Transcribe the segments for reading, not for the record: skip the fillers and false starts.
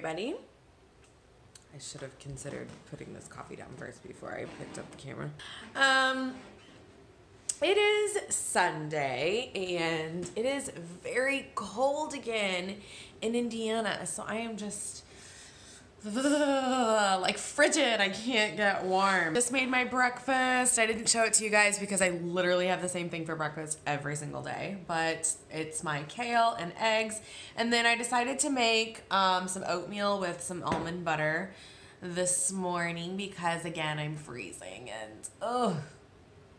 everybody. I should have considered putting this coffee down first before I picked up the camera. It is Sunday and it is very cold again in Indiana, so I am just like frigid. I can't get warm. Just made my breakfast. I didn't show it to you guys because I literally have the same thing for breakfast every single day, but it's my kale and eggs. And then I decided to make some oatmeal with some almond butter this morning because again, I'm freezing and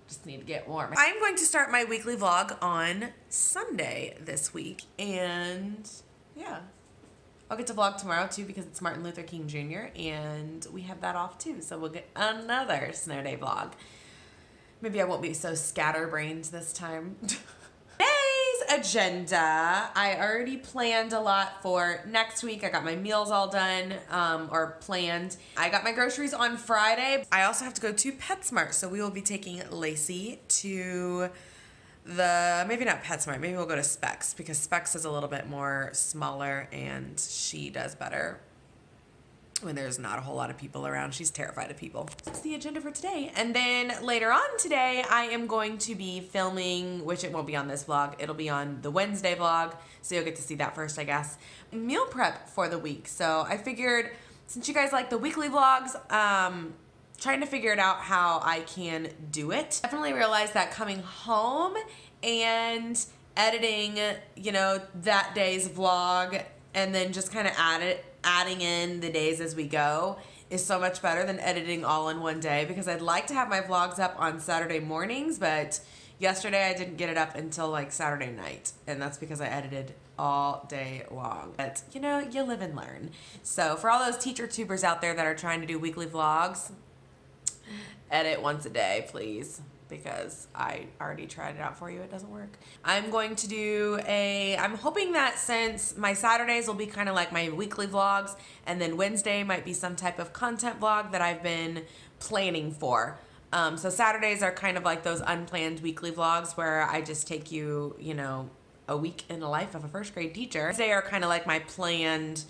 just need to get warm. I'm going to start my weekly vlog on Sunday this week, and yeah. I'll get to vlog tomorrow too because it's Martin Luther King Jr. and we have that off too, so we'll get another snow day vlog. Maybe I won't be so scatterbrained this time. Today's agenda, I already planned a lot for next week. I got my meals all done or planned. I got my groceries on Friday. I also have to go to PetSmart, so we will be taking Lacey to maybe not PetSmart, maybe we'll go to Specs because Specs is a little bit more smaller and she does better when there's not a whole lot of people around. She's terrified of people. That's the agenda for today. And then later on today, I am going to be filming, which it won't be on this vlog, it'll be on the Wednesday vlog, so you'll get to see that first, I guess. Meal prep for the week. So I figured, since you guys like the weekly vlogs, trying to figure it out how I can do it. Definitely realized that coming home and editing, you know, that day's vlog and then just kind of adding in the days as we go is so much better than editing all in one day, because I'd like to have my vlogs up on Saturday mornings, but yesterday I didn't get it up until like Saturday night, and that's because I edited all day long. But you know, you live and learn. So for all those teacher tubers out there that are trying to do weekly vlogs, edit once a day, please, because I already tried it out for you. It doesn't work. I'm going to do I'm hoping that since my Saturdays will be kind of like my weekly vlogs, and then Wednesday might be some type of content vlog that I've been planning for. So Saturdays are kind of like those unplanned weekly vlogs where I just take you, you know, a week in the life of a first grade teacher. They are kind of like my planned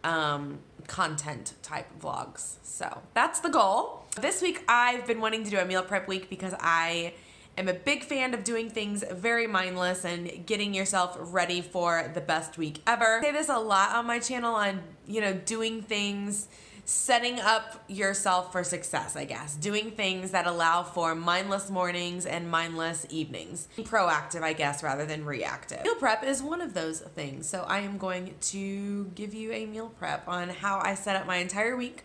content type vlogs. So that's the goal. This week I've been wanting to do a meal prep week because I am a big fan of doing things very mindless and getting yourself ready for the best week ever. I say this a lot on my channel on, you know, doing things, setting up yourself for success, I guess. Doing things that allow for mindless mornings and mindless evenings. Proactive, I guess, rather than reactive. Meal prep is one of those things. So I am going to give you a meal prep on how I set up my entire week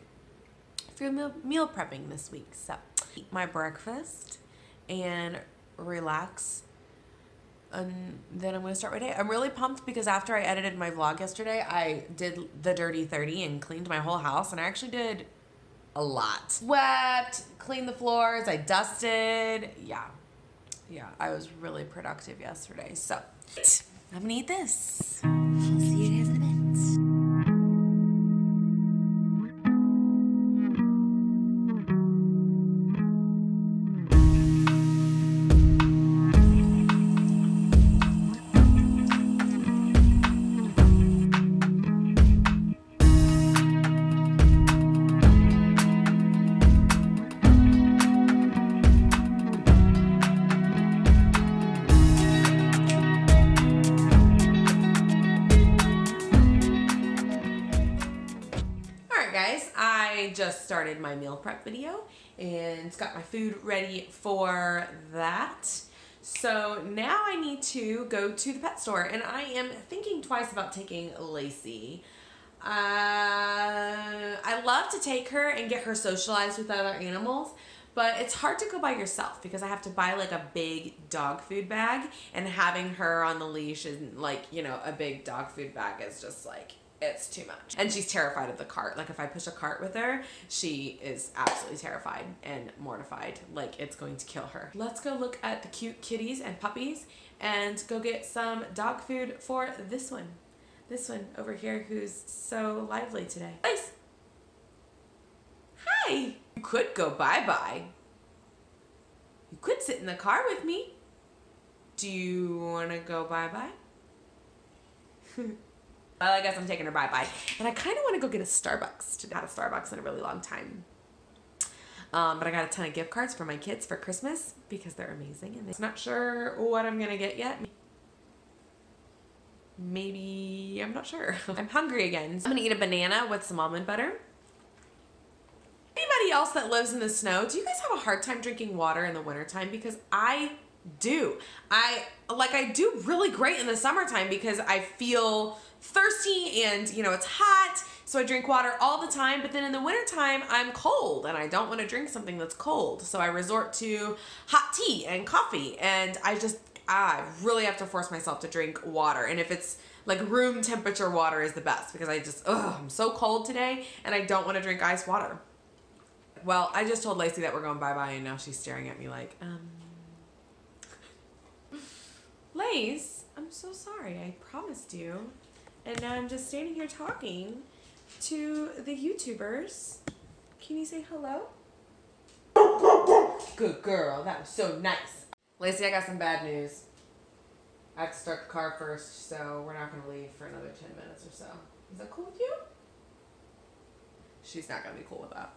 for meal prepping this week. So eat my breakfast and relax, and then I'm gonna start my day. I'm really pumped because after I edited my vlog yesterday, I did the dirty 30 and cleaned my whole house, and I actually did a lot. Swept, cleaned the floors, I dusted. Yeah, I was really productive yesterday. So I'm gonna eat this. I'll see you guys in a bit. I just started my meal prep video and got my food ready for that. So now I need to go to the pet store, and I am thinking twice about taking Lacey. I love to take her and get her socialized with other animals, but it's hard to go by yourself because I have to buy like a big dog food bag, and having her on the leash and like, you know, a big dog food bag is just like, it's too much. And she's terrified of the cart. Like if I push a cart with her, she is absolutely terrified and mortified. Like it's going to kill her. Let's go look at the cute kitties and puppies and go get some dog food for this one. This one over here who's so lively today. Lace! Hi! You could go bye-bye. You could sit in the car with me. Do you want to go bye-bye? Well, I guess I'm taking her bye-bye. And I kind of want to go get a Starbucks. I had a Starbucks in a really long time. But I got a ton of gift cards for my kids for Christmas because they're amazing. And I'm not sure what I'm going to get yet. Maybe, I'm not sure. I'm hungry again. So I'm going to eat a banana with some almond butter. Anybody else that lives in the snow, do you guys have a hard time drinking water in the wintertime? Because I do. I do really great in the summertime because I feel thirsty and, you know, it's hot, so I drink water all the time. But then in the wintertime, I'm cold and I don't want to drink something that's cold. So I resort to hot tea and coffee, and I really have to force myself to drink water. And if it's like room temperature water is the best because I'm so cold today and I don't want to drink ice water. Well, I just told Lacey that we're going bye-bye and now she's staring at me like, Lace, I'm so sorry. I promised you. And now I'm just standing here talking to the YouTubers. Can you say hello? Good girl. That was so nice. Lacey, I got some bad news. I have to start the car first, so we're not going to leave for another 10 minutes or so. Is that cool with you? She's not going to be cool with that.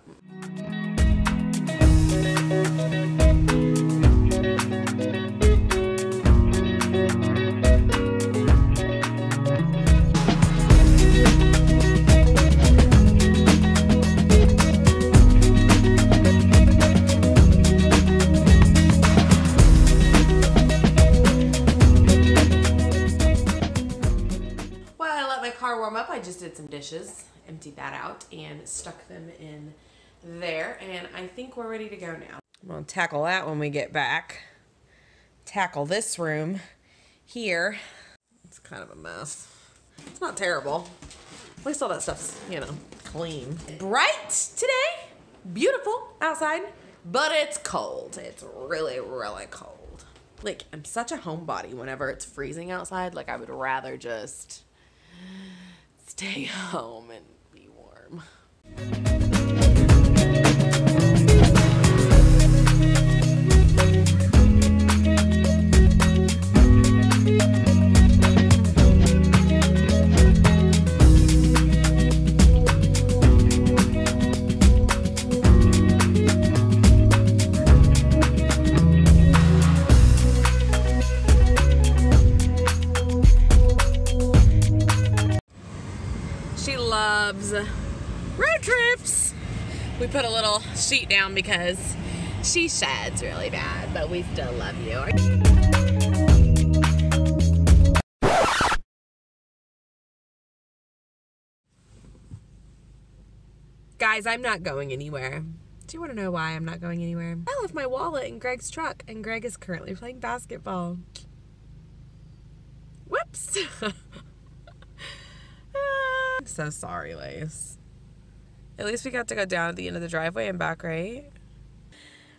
I just did some dishes, emptied that out, and stuck them in there, and I think we're ready to go now. I'm gonna tackle that when we get back. Tackle this room here. It's kind of a mess. It's not terrible. At least all that stuff's, you know, clean. Bright today, beautiful outside, but it's cold. It's really, really cold. Like, I'm such a homebody whenever it's freezing outside. Like, I would rather just stay home and be warm. She loves road trips. We put a little sheet down because she sheds really bad, but we still love you. Guys, I'm not going anywhere. Do you want to know why I'm not going anywhere? I left my wallet in Greg's truck, and Greg is currently playing basketball. Whoops. I'm so sorry, Lace. At least we got to go down at the end of the driveway and back, right?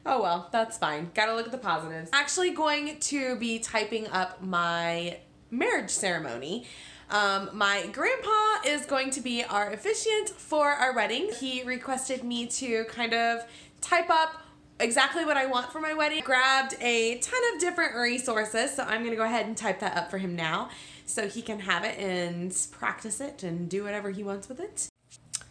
Oh well, that's fine. Gotta look at the positives. Actually going to be typing up my marriage ceremony. My grandpa is going to be our officiant for our wedding. He requested me to kind of type up exactly what I want for my wedding. Grabbed a ton of different resources, so I'm gonna go ahead and type that up for him now so he can have it and practice it and do whatever he wants with it.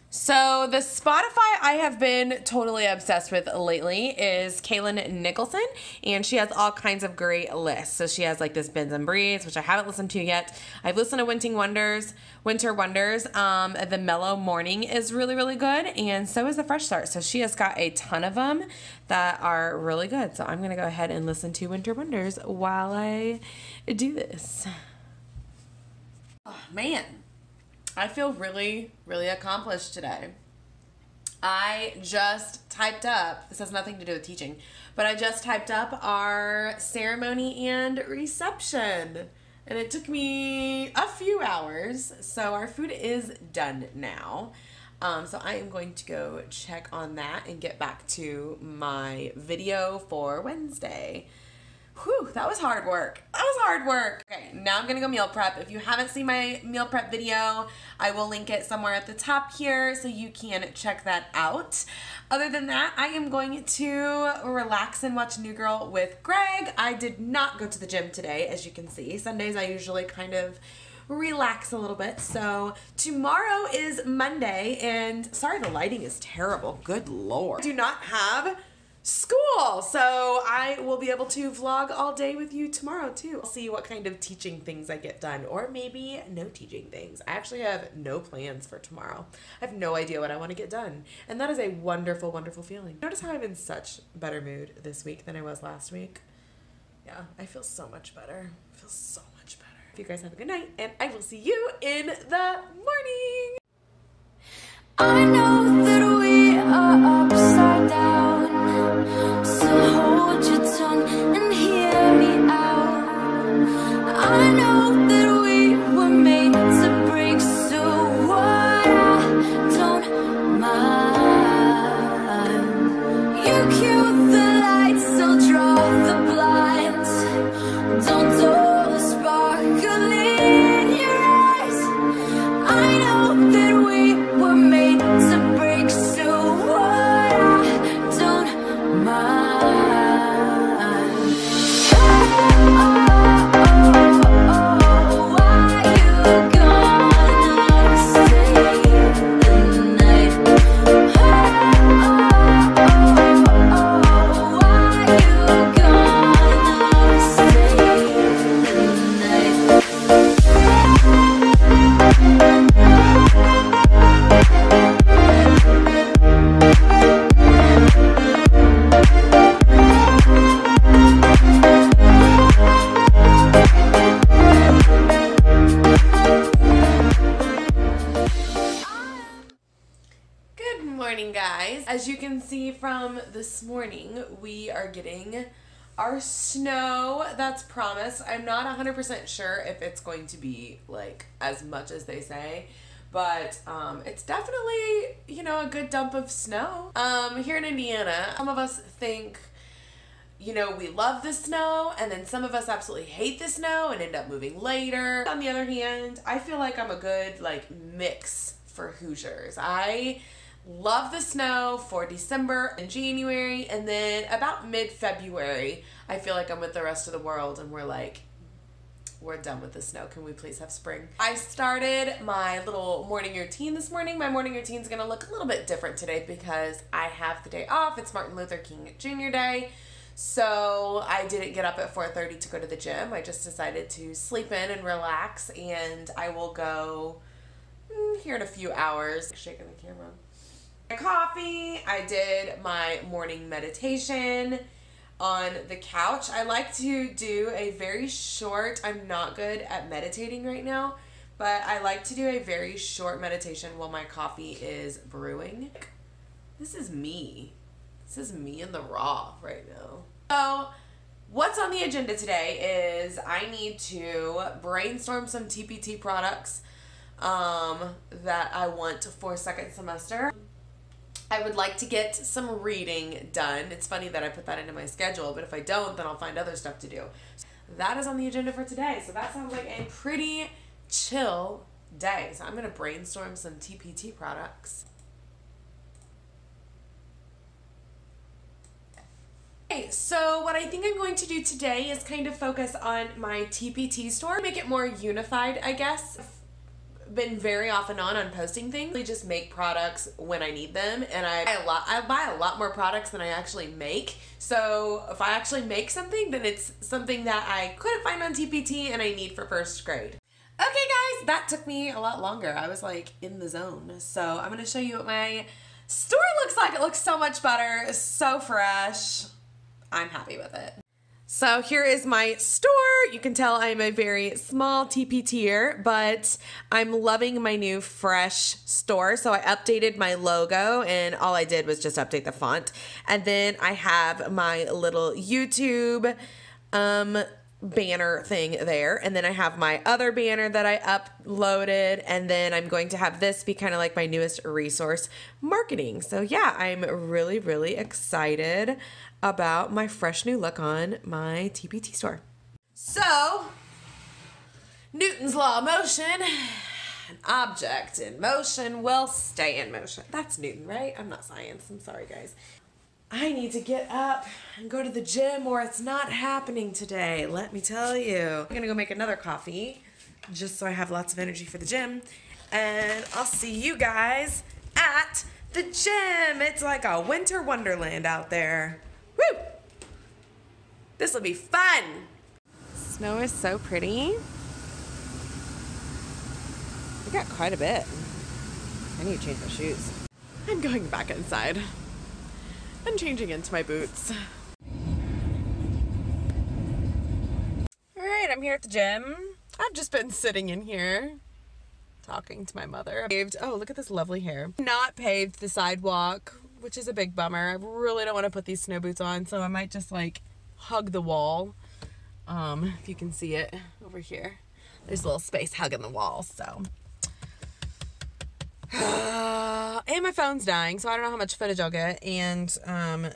So the Spotify I have been totally obsessed with lately is Kaylin Nicholson, and she has all kinds of great lists. So she has like this Bends and Breathes, which I haven't listened to yet. I've listened to Winter Wonders. The Mellow Morning is really, really good, and so is the Fresh Start. So she has got a ton of them that are really good. So I'm gonna go ahead and listen to Winter Wonders while I do this. Oh man. I feel really, really accomplished today. I just typed up, this has nothing to do with teaching, but I just typed up our ceremony and reception. And it took me a few hours, so our food is done now. So I am going to go check on that and get back to my video for Wednesday. Whew, that was hard work. That was hard work. Okay, now I'm gonna go meal prep. If you haven't seen my meal prep video, I will link it somewhere at the top here so you can check that out. Other than that, I am going to relax and watch New Girl with Greg. I did not go to the gym today, as you can see. Sundays I usually kind of relax a little bit. So tomorrow is Monday, and sorry the lighting is terrible. Good Lord. I do not have school, so I will be able to vlog all day with you tomorrow too. I'll see what kind of teaching things I get done, or maybe no teaching things. I actually have no plans for tomorrow. I have no idea what I want to get done, and that is a wonderful, wonderful feeling. Notice how I'm in such better mood this week than I was last week. Yeah, I feel so much better. I feel so much better. You guys have a good night, and I will see you in the morning. I know that we are upside down, so hold your tongue and hear me out. I know that we were made to break, so what, I don't mind. You cue the lights, I'll draw the blinds. Don't dull the sparkle in your eyes. I know that we were made to break, so what, I don't mind. Why you gonna stay the night? Why you gonna stay the night? Good morning, guys. As you can see from this morning, we are getting our snow that's promised. I'm not 100% sure if it's going to be like as much as they say, but it's definitely, you know, a good dump of snow. Here in Indiana, some of us think, you know, we love the snow, and then some of us absolutely hate the snow and end up moving later. On the other hand, I feel like I'm a good like mix for Hoosiers. I love the snow for December and January, and then about mid-February, I feel like I'm with the rest of the world and we're like, we're done with the snow. Can we please have spring? I started my little morning routine this morning. My morning routine is going to look a little bit different today because I have the day off. It's Martin Luther King Jr. Day. So I didn't get up at 4:30 to go to the gym. I just decided to sleep in and relax, and I will go here in a few hours. Shaking the camera. Coffee. I did my morning meditation on the couch. I like to do a very short, I'm not good at meditating right now, but I like to do a very short meditation while my coffee is brewing. This is me. This is me in the raw right now. So what's on the agenda today is I need to brainstorm some TPT products that I want for second semester. I would like to get some reading done. It's funny that I put that into my schedule, but if I don't, then I'll find other stuff to do. That is on the agenda for today. So that sounds like a pretty chill day. So I'm going to brainstorm some TPT products. Okay, so what I think I'm going to do today is kind of focus on my TPT store, make it more unified, I guess. Been very off and on posting things. I just make products when I need them, and I buy a lot more products than I actually make. So if I actually make something, then it's something that I couldn't find on TPT and I need for first grade. Okay guys, that took me a lot longer. I was like in the zone. So I'm gonna show you what my store looks like. It looks so much better, it's so fresh. I'm happy with it. So here is my store. You can tell I'm a very small TPTer, but I'm loving my new fresh store. So I updated my logo, and all I did was just update the font. And then I have my little YouTube banner thing there. And then I have my other banner that I uploaded. And then I'm going to have this be kind of like my newest resource, marketing. So yeah, I'm really, really excited about my fresh new look on my TPT store. So, Newton's law of motion, an object in motion will stay in motion. That's Newton, right? I'm not science, I'm sorry guys. I need to get up and go to the gym or it's not happening today, let me tell you. I'm gonna go make another coffee just so I have lots of energy for the gym. And I'll see you guys at the gym. It's like a winter wonderland out there. Woo! This will be fun. Snow is so pretty. We got quite a bit. I need to change my shoes. I'm going back inside and changing into my boots. All right, I'm here at the gym. I've just been sitting in here talking to my mother. Oh, look at this lovely hair. Not paved the sidewalk, which is a big bummer. I really don't want to put these snow boots on, so I might just like hug the wall. If you can see it over here. There's a little space hugging the wall, so. And my phone's dying, so I don't know how much footage I'll get. And,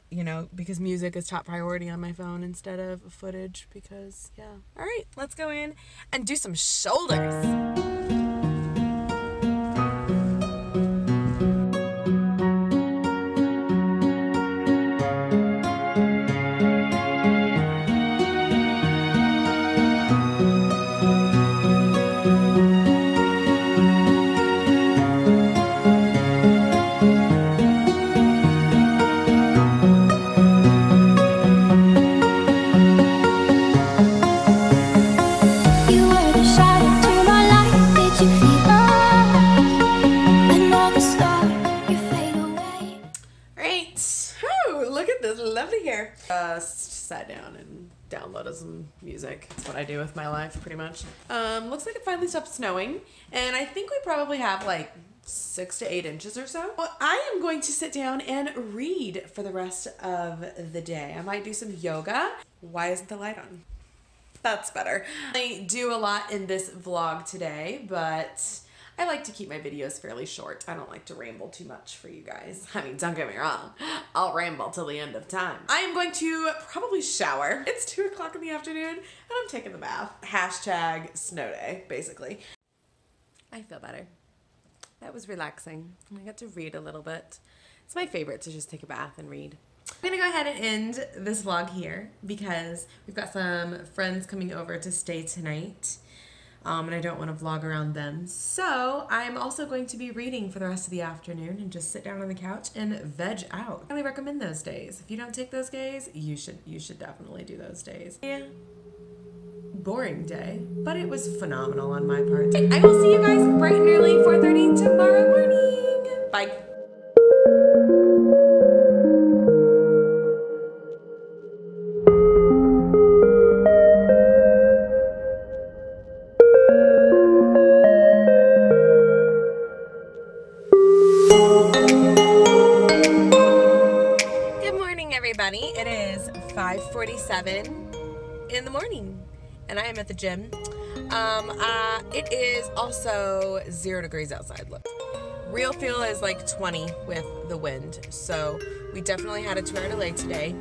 you know, because music is top priority on my phone instead of footage, because, yeah. All right, let's go in and do some shoulders. Just sat down and downloaded some music. That's what I do with my life, pretty much. Looks like it finally stopped snowing, and I think we probably have like 6 to 8 inches or so. Well, I am going to sit down and read for the rest of the day. I might do some yoga. Why isn't the light on? That's better. I do a lot in this vlog today, but I like to keep my videos fairly short. I don't like to ramble too much for you guys. I mean, don't get me wrong. I'll ramble till the end of time. I am going to probably shower. It's 2 o'clock in the afternoon and I'm taking the bath. Hashtag snow day, basically. I feel better. That was relaxing. I got to read a little bit. It's my favorite to just take a bath and read. I'm gonna go ahead and end this vlog here because we've got some friends coming over to stay tonight. And I don't want to vlog around them. So I'm also going to be reading for the rest of the afternoon and just sit down on the couch and veg out. I highly recommend those days. If you don't take those days, you should definitely do those days. Yeah. Boring day, but it was phenomenal on my part. I will see you guys bright and early 4:30 tomorrow morning. Bye. It is 5:47 in the morning and I am at the gym. It is also 0 degrees outside. Look, real feel is like 20 with the wind, so we definitely had a 2-hour delay today.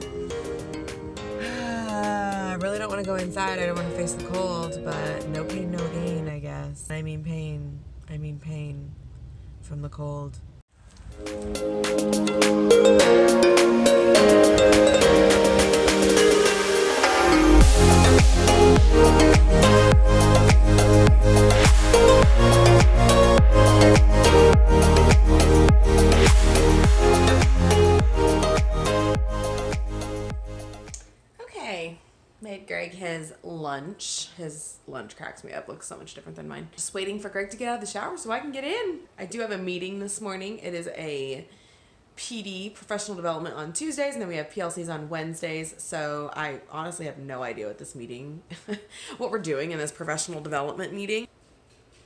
I really don't want to go inside. I don't want to face the cold, but no pain, no gain, I guess. I mean pain from the cold. Made Greg his lunch. His lunch cracks me up. Looks so much different than mine. Just waiting for Greg to get out of the shower so I can get in. I do have a meeting this morning. It is a PD, professional development, on Tuesdays, and then we have PLCs on Wednesdays. So I honestly have no idea what this meeting, what we're doing in this professional development meeting.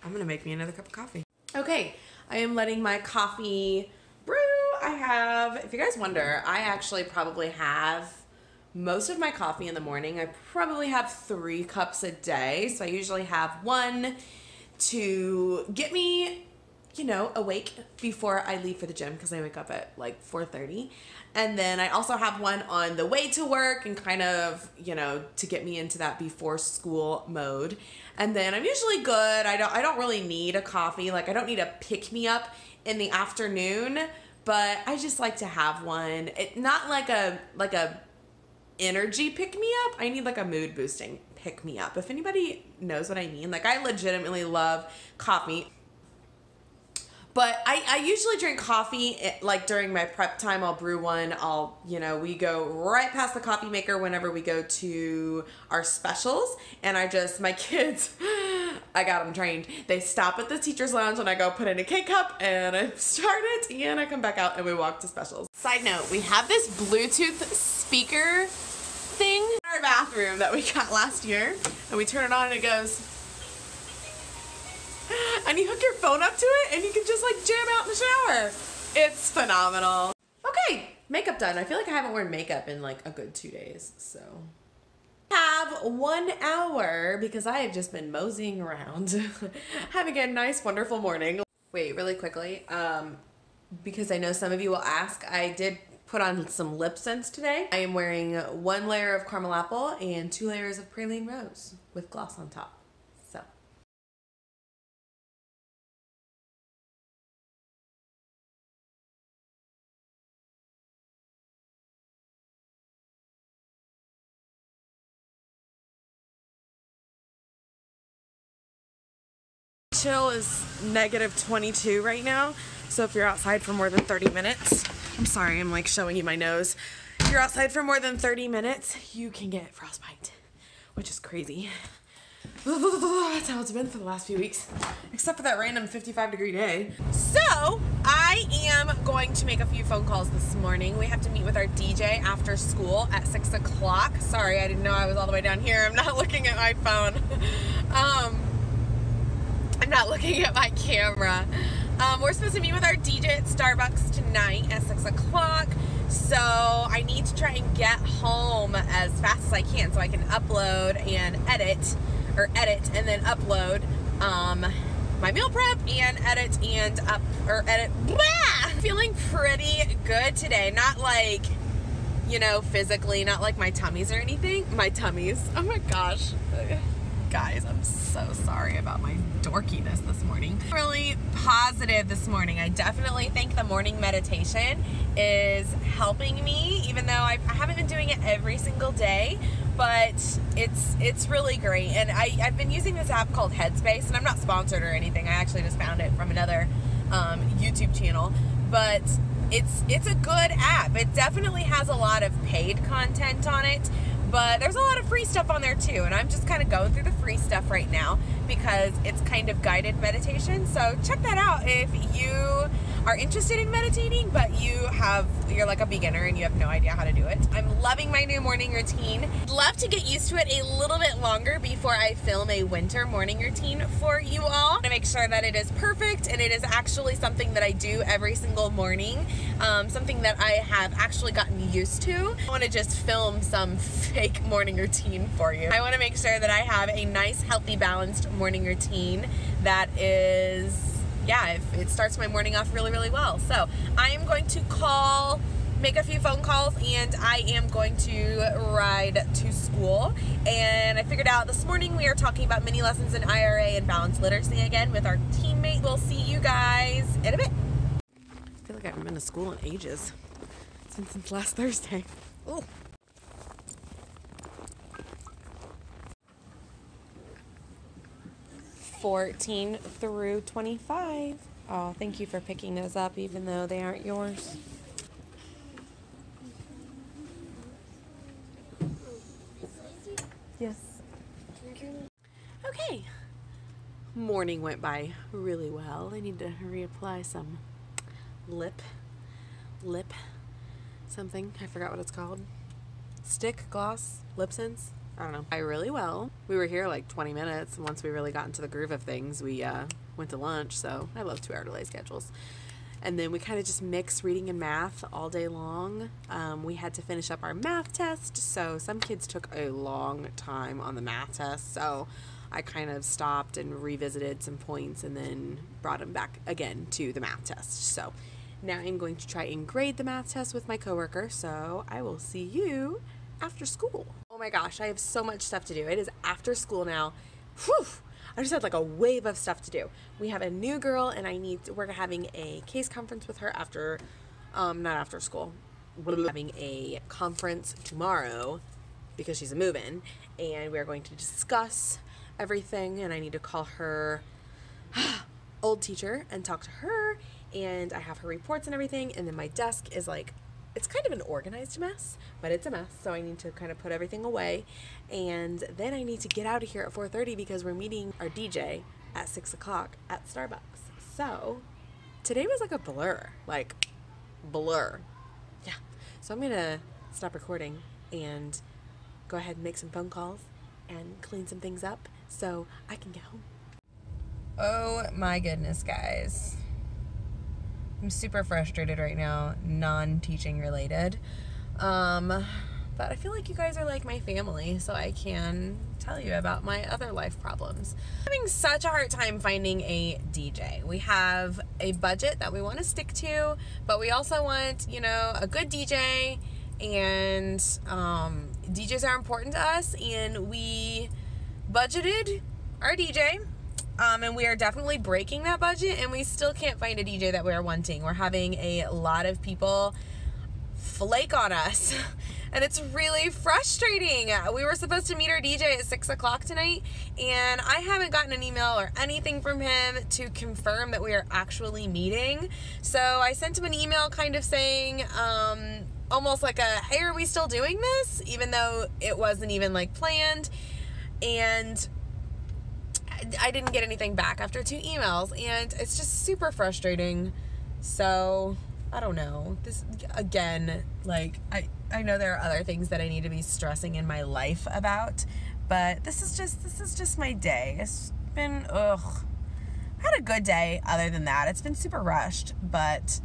I'm gonna make me another cup of coffee. Okay, I am letting my coffee brew. I have, if you guys wonder, I actually probably have most of my coffee in the morning. I probably have 3 cups a day. So I usually have 1 to get me, you know, awake before I leave for the gym because I wake up at like 4:30. And then I also have 1 on the way to work and kind of, you know, to get me into that before school mode. And then I'm usually good. I don't really need a coffee. Like I don't need a pick me up in the afternoon, but I just like to have one. Not like a energy pick me up. I need like a mood boosting pick me up. If anybody knows what I mean, like I legitimately love coffee. But I usually drink coffee like during my prep time. I'll brew one. We go right past the coffee maker whenever we go to our specials. And my kids, I got them trained. They stop at the teacher's lounge and I go put in a K-cup and I start it and I come back out and we walk to specials. Side note, we have this Bluetooth speaker thing in our bathroom that we got last year. And we turn it on and it goes... And you hook your phone up to it and you can just like jam out in the shower. It's phenomenal. Okay, makeup done. I feel like I haven't worn makeup in like a good 2 days, so. Have 1 hour because I have just been moseying around having a nice, wonderful morning. Wait, really quickly, because I know some of you will ask, I did put on some lip scents today. I am wearing 1 layer of caramel apple and 2 layers of praline rose with gloss on top. So. Chill is -22 right now, so if you're outside for more than 30 minutes, I'm sorry, I'm like showing you my nose. If you're outside for more than 30 minutes, you can get frostbite, which is crazy. That's how it's been for the last few weeks, except for that random 55-degree day. So, I am going to make a few phone calls this morning. We have to meet with our DJ after school at 6 o'clock. Sorry, I didn't know I was all the way down here. I'm not looking at my phone. I'm not looking at my camera. We're supposed to meet with our DJ at Starbucks tonight at 6 o'clock. So I need to try and get home as fast as I can so I can upload and edit and then upload my meal prep and edit. Blah! Feeling pretty good today. Not like, physically, not like my tummies or anything. My tummies. Oh my gosh. Guys, I'm so sorry about my dorkiness this morning. Really positive this morning. I definitely think the morning meditation is helping me, even though I haven't been doing it every single day, but it's really great. And I've been using this app called Headspace, and I'm not sponsored or anything. I actually just found it from another YouTube channel, but it's a good app. It definitely has a lot of paid content on it, but there's a lot of free stuff on there too, and I'm just kind of going through the free stuff right now because it's kind of guided meditation. So check that out if you are interested in meditating, but you're like a beginner and you have no idea how to do it. I'm loving my new morning routine. I'd love to get used to it a little bit longer before I film a winter morning routine for you all to make sure that it is perfect and it is actually something that I do every single morning, something that I have actually gotten used to. I want to just film some fake morning routine for you. I want to make sure that I have a nice, healthy, balanced morning routine that is, it starts my morning off really, really well. So I am going to make a few phone calls, and I am going to ride to school. And I figured out this morning we are talking about mini lessons in IRA and balanced literacy again with our teammate. We'll see you guys in a bit. I feel like I haven't been to school in ages. It's been since last Thursday. Ooh. $14 through $25. Oh, thank you for picking those up, even though they aren't yours. Yes. Okay. Morning went by really well. I need to reapply some lip something. I forgot what it's called. Stick, gloss, lip sense. I don't know. I really well. We were here like 20 minutes, and once we really got into the groove of things, we went to lunch, so I love 2-hour delay schedules. And then we kind of just mixed reading and math all day long. We had to finish up our math test, so some kids took a long time on the math test, so I kind of stopped and revisited some points and then brought them back again to the math test. So now I'm going to try and grade the math test with my coworker, so I will see you after school. Oh my gosh, I have so much stuff to do. It is after school now. Whew! I just had like a wave of stuff to do. We have a new girl, and we're having a case conference with her after, not after school. We're having a conference tomorrow because she's a move-in, and we're going to discuss everything, and I need to call her old teacher and talk to her, and I have her reports and everything, and then my desk is like, it's kind of an organized mess, but it's a mess, so I need to kind of put everything away, and then I need to get out of here at 4:30 because we're meeting our DJ at 6 o'clock at Starbucks. So today was like a blur. Yeah. So I'm gonna stop recording and go ahead and make some phone calls and clean some things up so I can get home. Oh my goodness, guys. I'm super frustrated right now, non-teaching related. But I feel like you guys are like my family, so I can tell you about my other life problems. I'm having such a hard time finding a DJ. We have a budget that we want to stick to, but we also want, you know, a good DJ, and DJs are important to us, and we budgeted our DJ, and we are definitely breaking that budget, and we still can't find a DJ that we are wanting. We're having a lot of people flake on us. And it's really frustrating. We were supposed to meet our DJ at 6 o'clock tonight, and I haven't gotten an email or anything from him to confirm that we are actually meeting. So I sent him an email kind of saying, almost like a, hey, are we still doing this? Even though it wasn't even like planned. And I didn't get anything back after 2 emails, and it's just super frustrating. So I don't know. This, again, like, I know there are other things that I need to be stressing in my life about, but this is just my day. It's been, I had a good day other than that. It's been super rushed, but,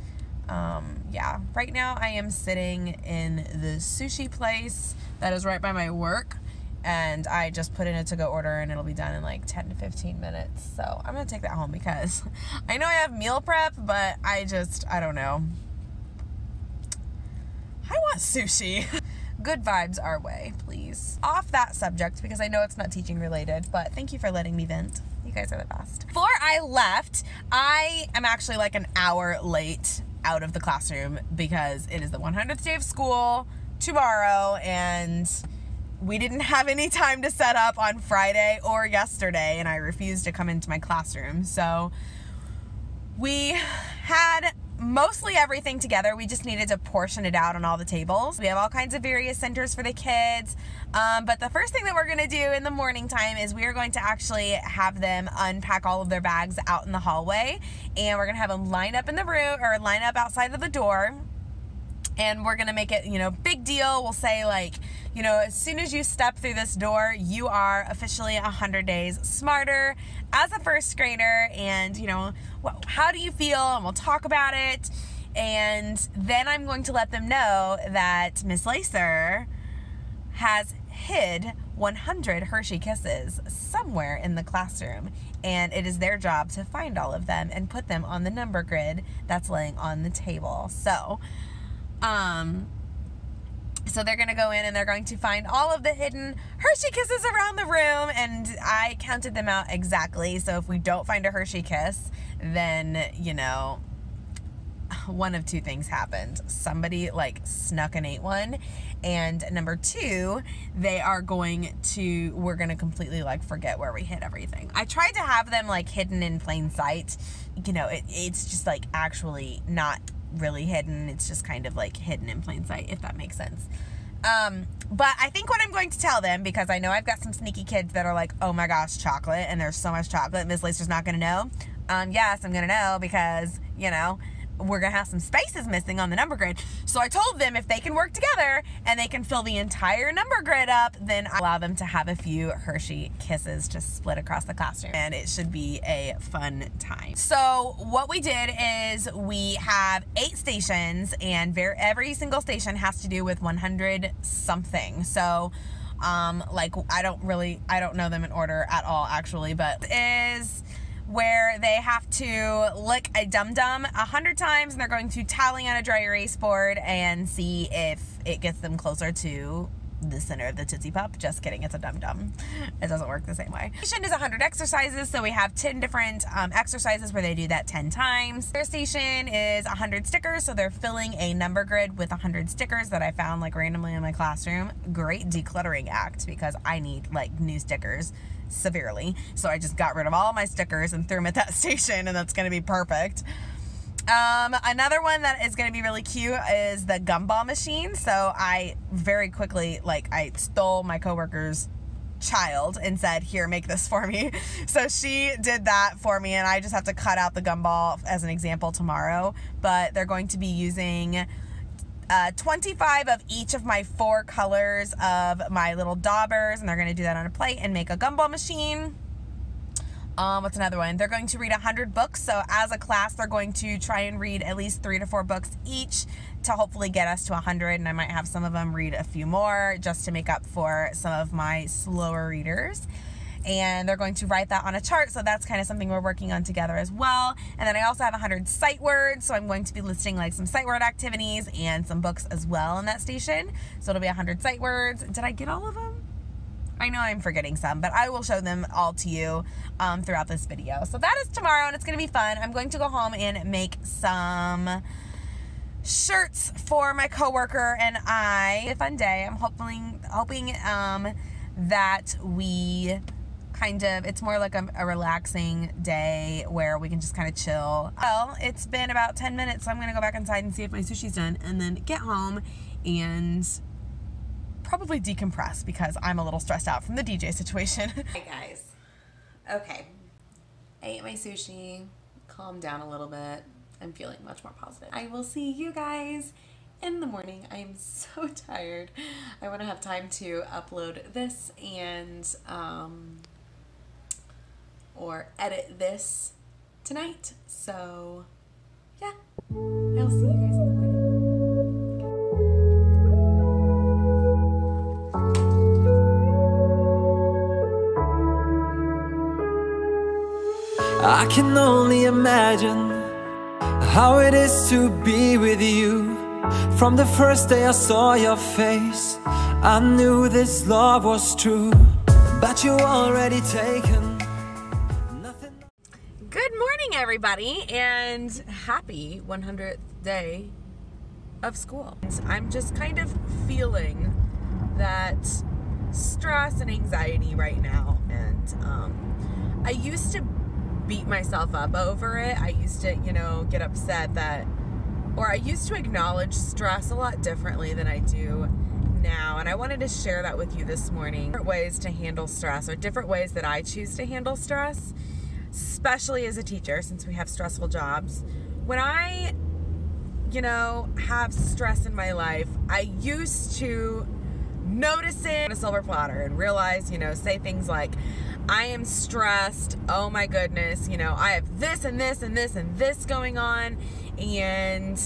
yeah. Right now I am sitting in the sushi place that is right by my work, and I just put in a to-go order, and it'll be done in like 10 to 15 minutes. So I'm going to take that home because I know I have meal prep, but I don't know. I want sushi. Good vibes our way, please. Off that subject, because I know it's not teaching related, but thank you for letting me vent. You guys are the best. Before I left, I am actually like an hour late out of the classroom because it is the 100th day of school tomorrow, and we didn't have any time to set up on Friday or yesterday, and I refused to come into my classroom. So we had mostly everything together. We just needed to portion it out on all the tables. We have all kinds of various centers for the kids. But the first thing that we're going to do in the morning time is we are going to actually have them unpack all of their bags out in the hallway. And we're going to have them line up in the room, or line up outside of the door. And we're going to make it, you know, big deal. We'll say, like, you know, as soon as you step through this door, you are officially 100 days smarter as a first grader. And, you know, how do you feel? And we'll talk about it. And then I'm going to let them know that Miss Lacer has hid 100 Hershey Kisses somewhere in the classroom. And it is their job to find all of them and put them on the number grid that's laying on the table. So they're going to go in and they're going to find all of the hidden Hershey Kisses around the room, and I counted them out exactly. So if we don't find a Hershey Kiss, then, you know, one of 2 things happened. Somebody like snuck and ate one, and number 2, we're going to completely like forget where we hid everything. I tried to have them like hidden in plain sight. You know, it's just like actually not really hidden. It's just kind of like hidden in plain sight, if that makes sense. But I think what I'm going to tell them, because I know I've got some sneaky kids that are like, oh my gosh, chocolate, and there's so much chocolate, Miss Lacer's not going to know. Yes, I'm going to know, because, you know, we're going to have some spaces missing on the number grid. So I told them if they can work together and they can fill the entire number grid up, then I allow them to have a few Hershey Kisses just split across the classroom, and it should be a fun time. So what we did is we have 8 stations, and every single station has to do with 100 something. So like I don't know them in order at all, actually, but it is where they have to lick a dum-dum 100 times, and they're going to tally on a dry erase board and see if it gets them closer to the center of the Tootsie Pup. Just kidding, it's a dum-dum. It doesn't work the same way. Station is 100 exercises, so we have 10 different exercises where they do that 10 times. Their station is 100 stickers, so they're filling a number grid with 100 stickers that I found like randomly in my classroom. Great decluttering act because I need like new stickers severely. So I just got rid of all my stickers and threw them at that station, and that's gonna be perfect. Another one that is going to be really cute is the gumball machine. So I very quickly, like, I stole my coworker's child and said, here, make this for me. So she did that for me, and I just have to cut out the gumball as an example tomorrow. But they're going to be using 25 of each of my 4 colors of my little daubers, and they're going to do that on a plate and make a gumball machine. What's another one? They're going to read 100 books. So as a class, they're going to try and read at least 3 to 4 books each to hopefully get us to 100. And I might have some of them read a few more just to make up for some of my slower readers. And they're going to write that on a chart. So that's kind of something we're working on together as well. And then I also have 100 sight words. So I'm going to be listing like some sight word activities and some books as well in that station. So it'll be 100 sight words. Did I get all of them? I know I'm forgetting some, but I will show them all to you throughout this video. So that is tomorrow, and it's going to be fun. I'm going to go home and make some shirts for my coworker and I. A fun day. I'm hoping that we kind of, it's more like a relaxing day where we can just kind of chill. Well, it's been about 10 minutes, so I'm going to go back inside and see if my sushi's done, and then get home and probably decompress because I'm a little stressed out from the DJ situation. Hi guys. Okay. I ate my sushi, calmed down a little bit. I'm feeling much more positive. I will see you guys in the morning. I am so tired. I want to have time to upload this and or edit this tonight. So yeah, I'll see you guys in the morning. I can only imagine how it is to be with you. From the first day I saw your face, I knew this love was true. But you already taken nothing. Good morning, everybody, and happy 100th day of school. I'm just kind of feeling that stress and anxiety right now, and I used to beat myself up over it. I used to, you know, get upset that, or I used to acknowledge stress a lot differently than I do now, and I wanted to share that with you this morning. Different ways to handle stress, or different ways that I choose to handle stress, especially as a teacher since we have stressful jobs. When I, you know, have stress in my life, I used to notice it on a silver platter and realize, you know, say things like, I am stressed, oh my goodness, you know, I have this and this and this and this going on, and,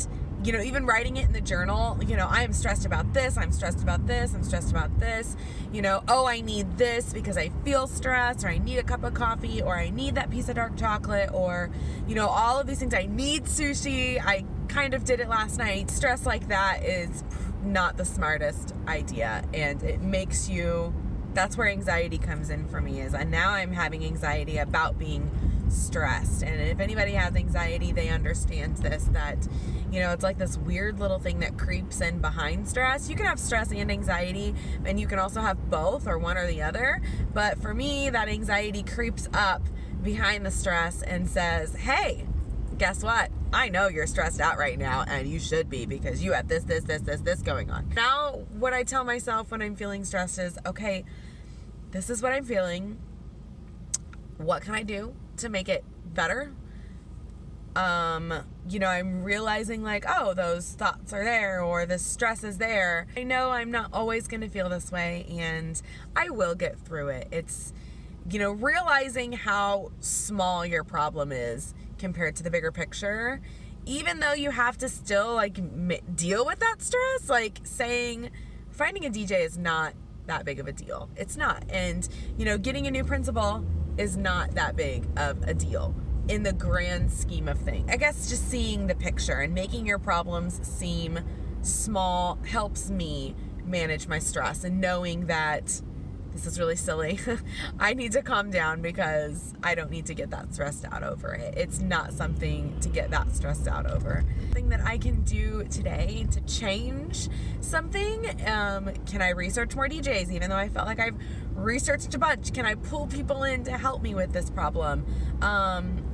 you know, even writing it in the journal, you know, I am stressed about this, I'm stressed about this, I'm stressed about this, you know, oh, I need this because I feel stressed, or I need a cup of coffee, or I need that piece of dark chocolate, or, you know, all of these things, I need sushi, I kind of did it last night. Stress like that is not the smartest idea, and it makes you, that's where anxiety comes in for me, is now I'm having anxiety about being stressed. And if anybody has anxiety, they understand this, that, you know, it's like this weird little thing that creeps in behind stress. You can have stress and anxiety, and you can also have both, or one or the other. But for me, that anxiety creeps up behind the stress and says, hey, guess what? I know you're stressed out right now, and you should be, because you have this going on. Now, what I tell myself when I'm feeling stressed is, okay, this is what I'm feeling. What can I do to make it better? You know, I'm realizing like, oh, those thoughts are there, or this stress is there. I know I'm not always going to feel this way, and I will get through it. It's, you know, realizing how small your problem is compared to the bigger picture, even though you have to still like deal with that stress. Like saying finding a DJ is not that big of a deal. It's not. And, you know, getting a new principal is not that big of a deal in the grand scheme of things. I guess just seeing the picture and making your problems seem small helps me manage my stress, and knowing that this is really silly. I need to calm down because I don't need to get that stressed out over it. It's not something to get that stressed out over. Something that I can do today to change something. Can I research more DJs even though I felt like I've researched a bunch? Can I pull people in to help me with this problem?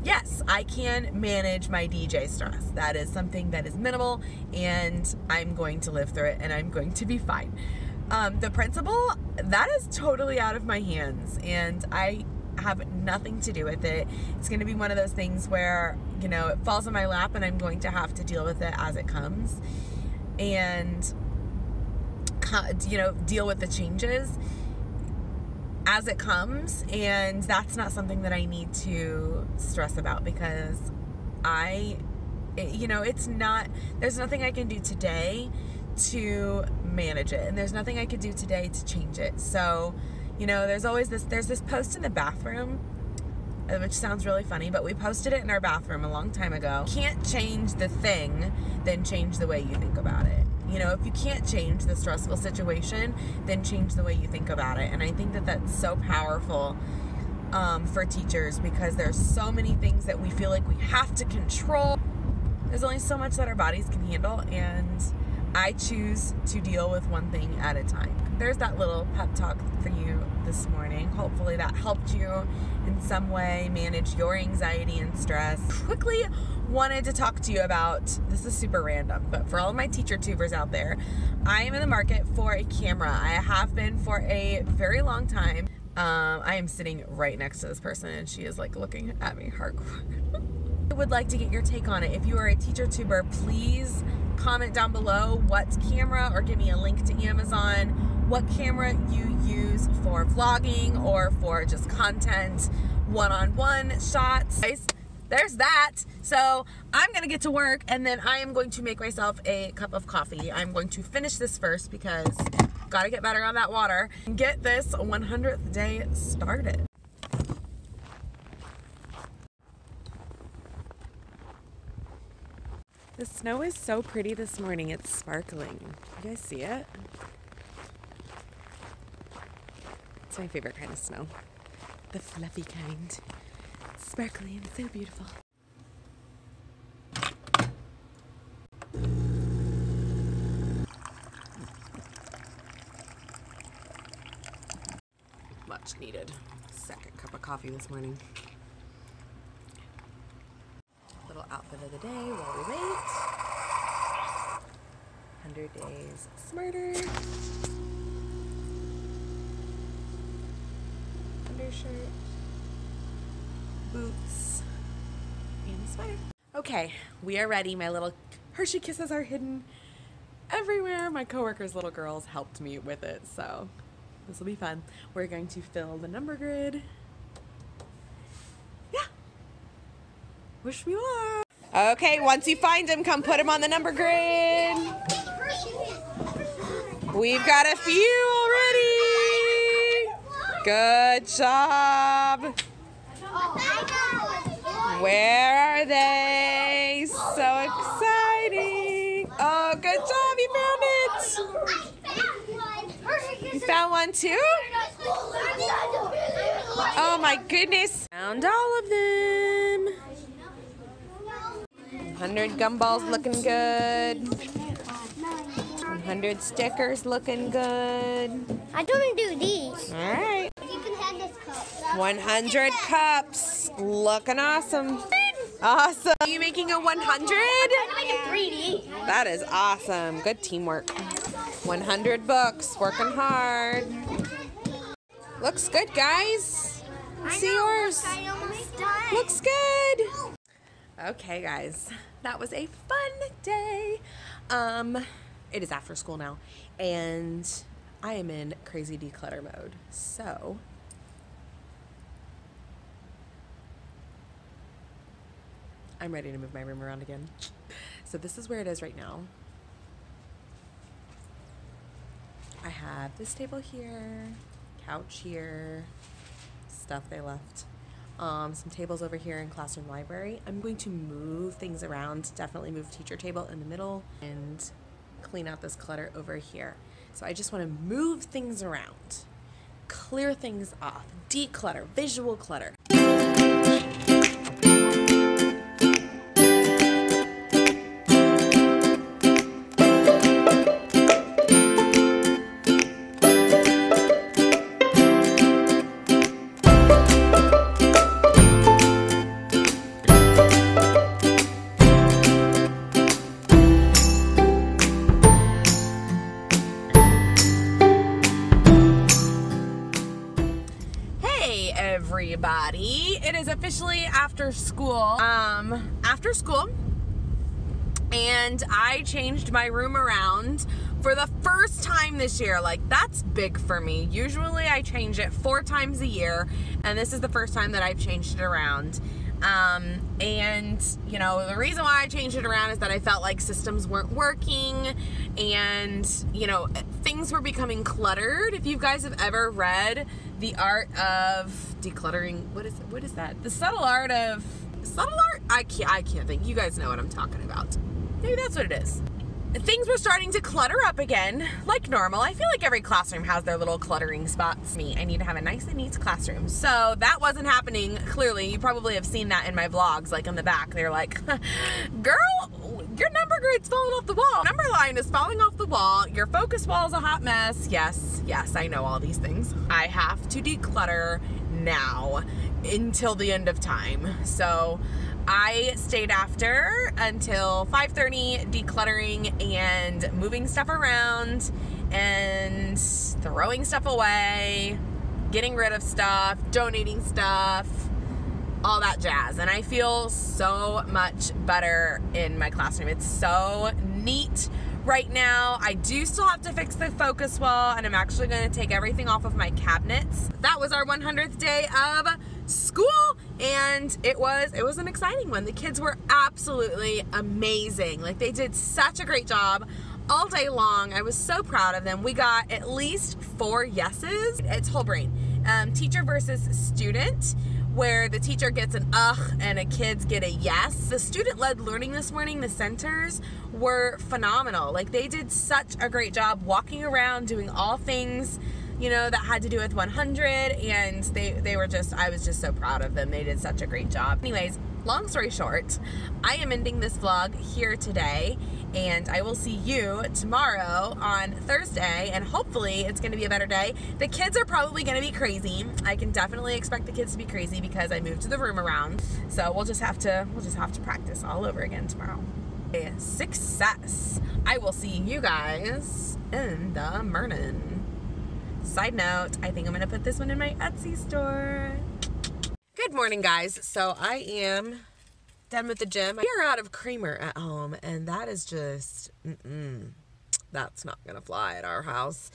Yes, I can manage my DJ stress. That is something that is minimal, and I'm going to live through it, and I'm going to be fine. The principal, that is totally out of my hands, and I have nothing to do with it. It's going to be one of those things where, you know, it falls on my lap and I'm going to have to deal with it as it comes, and, you know, deal with the changes as it comes. And that's not something that I need to stress about, because you know, there's nothing I can do today to manage it, and there's nothing I could do today to change it. So, you know, there's this post in the bathroom, which sounds really funny, but we posted it in our bathroom a long time ago. Can't change the thing, then change the way you think about it. You know, if you can't change the stressful situation, then change the way you think about it. And I think that that's so powerful for teachers, because there's so many things that we feel like we have to control. There's only so much that our bodies can handle, and I choose to deal with one thing at a time. There's that little pep talk for you this morning. Hopefully that helped you in some way manage your anxiety and stress. Quickly wanted to talk to you about, this is super random, but for all of my teacher tubers out there, I am in the market for a camera. I have been for a very long time. I am sitting right next to this person, and she is like looking at me hardcore. I would like to get your take on it. If you are a teacher tuber, please comment down below what camera, or give me a link to Amazon, what camera you use for vlogging or for just content, one-on-one shots. There's that. So I'm gonna get to work, and then I am going to make myself a cup of coffee. I'm going to finish this first because gotta get better on that water and get this 100th day started. The snow is so pretty this morning. It's sparkling. You guys see it? It's my favorite kind of snow. The fluffy kind. Sparkly and so beautiful. Much needed second cup of coffee this morning. Little outfit of the day while we wait. 100 Days Smarter. Undershirt, boots, and a sweater. Okay, we are ready. My little Hershey Kisses are hidden everywhere. My coworker's little girls helped me with it, so this will be fun. We're going to fill the number grid. Yeah. Wish me luck. Okay, once you find them, come put them on the number grid. We've got a few already. Good job. Where are they? So exciting. Oh, good job. You found it. You found one too? Oh my goodness. Found all of them. 100 gumballs looking good. 100 stickers looking good. I don't do these. All right. You can have this cup. 100 cups. Looking awesome. Awesome. Are you making a 100? I'm making 3D. That is awesome. Good teamwork. 100 books. Working hard. Looks good, guys. See yours. Looks good. Okay, guys. That was a fun day. It is after school now, and I am in crazy declutter mode. So I'm ready to move my room around again. So this is where it is right now. I have this table here, couch here, stuff they left. Some tables over here in classroom library. I'm going to move things around, definitely move teacher table in the middle, and clean out this clutter over here. So I just want to move things around, clear things off, declutter, visual clutter. Everybody, it is officially after school, and I changed my room around for the first time this year. Like, that's big for me. Usually I change it 4 times a year, and this is the first time that I've changed it around. And you know, the reason why I changed it around is that I felt like systems weren't working, and you know, things were becoming cluttered. If you guys have ever read The Art of Decluttering, what is that? The Subtle Art? I can't think. You guys know what I'm talking about. Maybe that's what it is. Things were starting to clutter up again, like normal. I feel like every classroom has their little cluttering spots. I need to have a nice and neat classroom. So that wasn't happening, clearly. You probably have seen that in my vlogs, like in the back. They're like, girl, your number grid's falling off the wall. Number line is falling off the wall. Your focus wall is a hot mess. Yes, I know all these things. I have to declutter now until the end of time. So I stayed after until 5:30 decluttering and moving stuff around and throwing stuff away, getting rid of stuff, donating stuff, all that jazz. And I feel so much better in my classroom. It's so neat right now. I do still have to fix the focus wall, and I'm actually going to take everything off of my cabinets. That was our 100th day of school, and it was an exciting one. The kids were absolutely amazing. Like, they did such a great job all day long. I was so proud of them. We got at least 4 yeses. It's whole brain. Teacher versus student, where the teacher gets an ugh and the kids get a yes. The student-led learning this morning, the centers, were phenomenal. Like, they did such a great job walking around, doing all things, you know, that had to do with 100, and they were just, I was just so proud of them. They did such a great job. Anyways, long story short, I am ending this vlog here today, and I will see you tomorrow on Thursday, and hopefully it's going to be a better day. The kids are probably going to be crazy. I can definitely expect the kids to be crazy because I moved the room around. So we'll just have to practice all over again tomorrow. Success. I will see you guys in the morning. Side note, I think I'm going to put this one in my Etsy store. Good morning, guys. So I am done with the gym. We are out of creamer at home, and that is just, that's not going to fly at our house.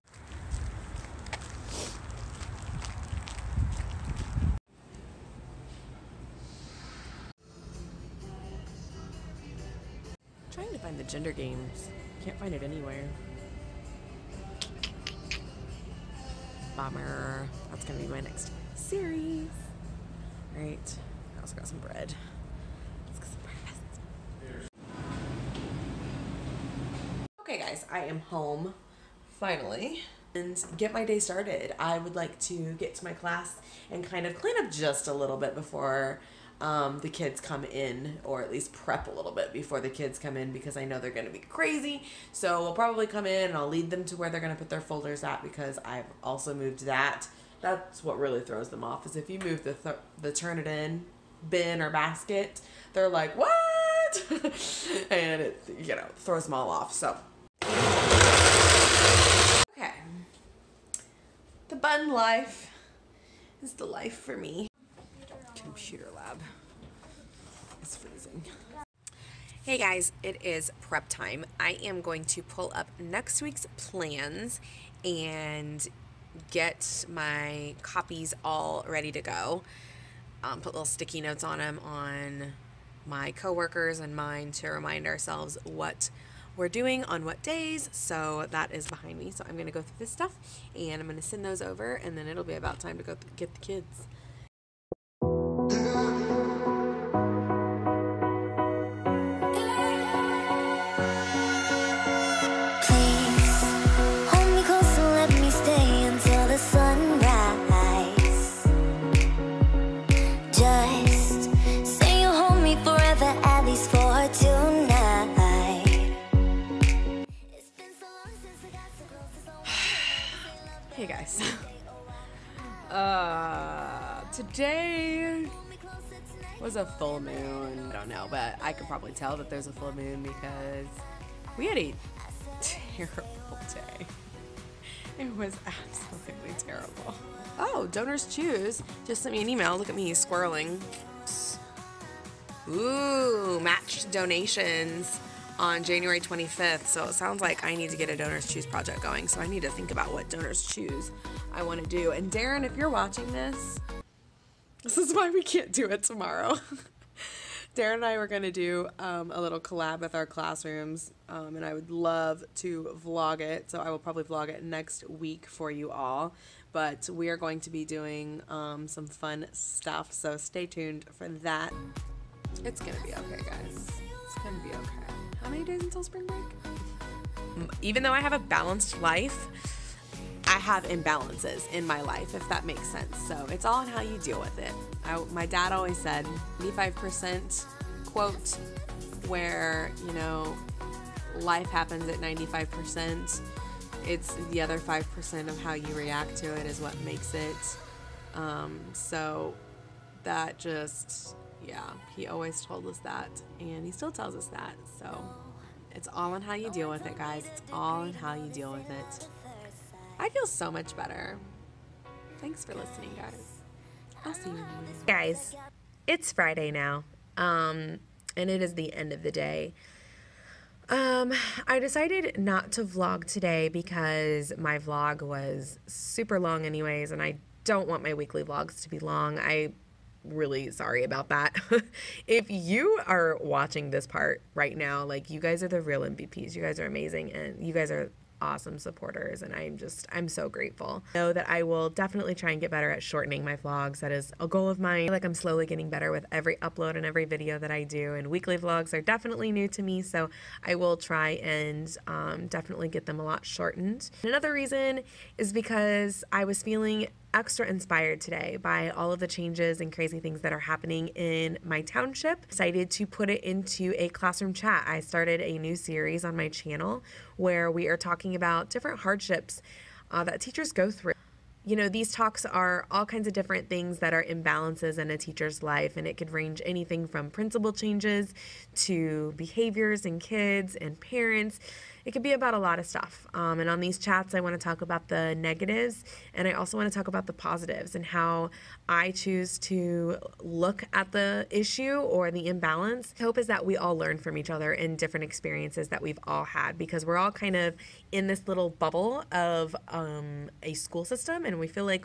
Trying to find the gender games. Can't find it anywhere. Bummer. That's gonna be my next series. All right. I also got some bread. Let's get some breakfast. Okay, guys, I am home finally and get my day started. I would like to get to my class and kind of clean up just a little bit before the kids come in, or at least prep a little bit before the kids come in, because I know they're going to be crazy. So we'll probably come in and I'll lead them to where they're going to put their folders at, because I've also moved that. That's what really throws them off, is if you move the turn it in bin or basket, they're like, what? And it, you know, throws them all off. So okay, the bun life is the life for me. Computer lab. It's freezing. Hey guys, it is prep time. I am going to pull up next week's plans and get my copies all ready to go. Put little sticky notes on them on my coworkers and mine to remind ourselves what we're doing on what days. So that is behind me. So I'm going to go through this stuff and I'm going to send those over, and then it'll be about time to go get the kids. Please hold me close. Today was a full moon. I don't know, but I could probably tell that there's a full moon because we had a terrible day. It was absolutely terrible. Oh, Donors Choose just sent me an email. Look at me squirreling. Ooh, match donations on January 25th. So it sounds like I need to get a Donors Choose project going. So I need to think about what Donors Choose I want to do. And Darren, if you're watching this is why we can't do it tomorrow. Darren and I were going to do a little collab with our classrooms, and I would love to vlog it, so I will probably vlog it next week for you all, but we are going to be doing some fun stuff, so stay tuned for that. It's going to be okay, guys. It's going to be okay. How many days until spring break? Even though I have a balanced life, I have imbalances in my life, if that makes sense. So it's all in how you deal with it. My dad always said 95% quote, where, you know, life happens at 95%. It's the other 5% of how you react to it is what makes it. So that just, yeah, he always told us that, and he still tells us that. So it's all in how you deal with it, guys. It's all in how you deal with it. I feel so much better. Thanks for listening, guys. I'll see you in the morning. Guys, it's Friday now, and it is the end of the day. I decided not to vlog today because my vlog was super long anyways, and I don't want my weekly vlogs to be long. I'm really sorry about that. If you are watching this part right now, like, you guys are the real MVPs. You guys are amazing, and you guys are awesome supporters, and I'm so grateful. I know that I will definitely try and get better at shortening my vlogs. That is a goal of mine. I feel like I'm slowly getting better with every upload and every video that I do, and weekly vlogs are definitely new to me, so I will try and definitely get them a lot shortened. Another reason is because I was feeling extra inspired today by all of the changes and crazy things that are happening in my township. Decided to put it into a classroom chat. I started a new series on my channel where we are talking about different hardships that teachers go through. You know, these talks are all kinds of different things that are imbalances in a teacher's life, and it could range anything from principal changes to behaviors in kids and parents. It could be about a lot of stuff. And on these chats, I want to talk about the negatives, and I also want to talk about the positives and how I choose to look at the issue or the imbalance. The hope is that we all learn from each other in different experiences that we've all had, because we're all kind of in this little bubble of a school system, and we feel like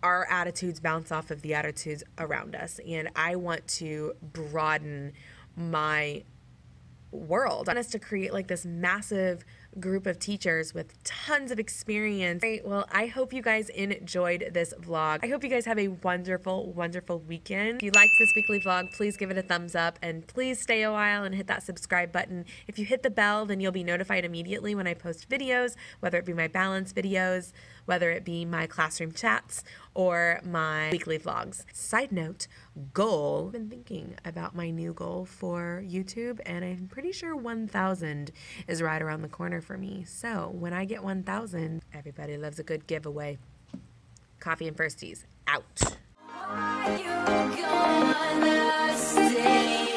our attitudes bounce off of the attitudes around us. And I want to broaden my world. I want us to create like this massive group of teachers with tons of experience. Right, well, I hope you guys enjoyed this vlog. I hope you guys have a wonderful, wonderful weekend. If you liked this weekly vlog, please give it a thumbs up, and please stay a while and hit that subscribe button. If you hit the bell, then you'll be notified immediately when I post videos, whether it be my balance videos, whether it be my classroom chats, or my weekly vlogs. Side note, goal. I've been thinking about my new goal for YouTube, and I'm pretty sure 1,000 is right around the corner for me. So when I get 1,000, everybody loves a good giveaway. Coffee and Firsties, out. Are you gonna stay?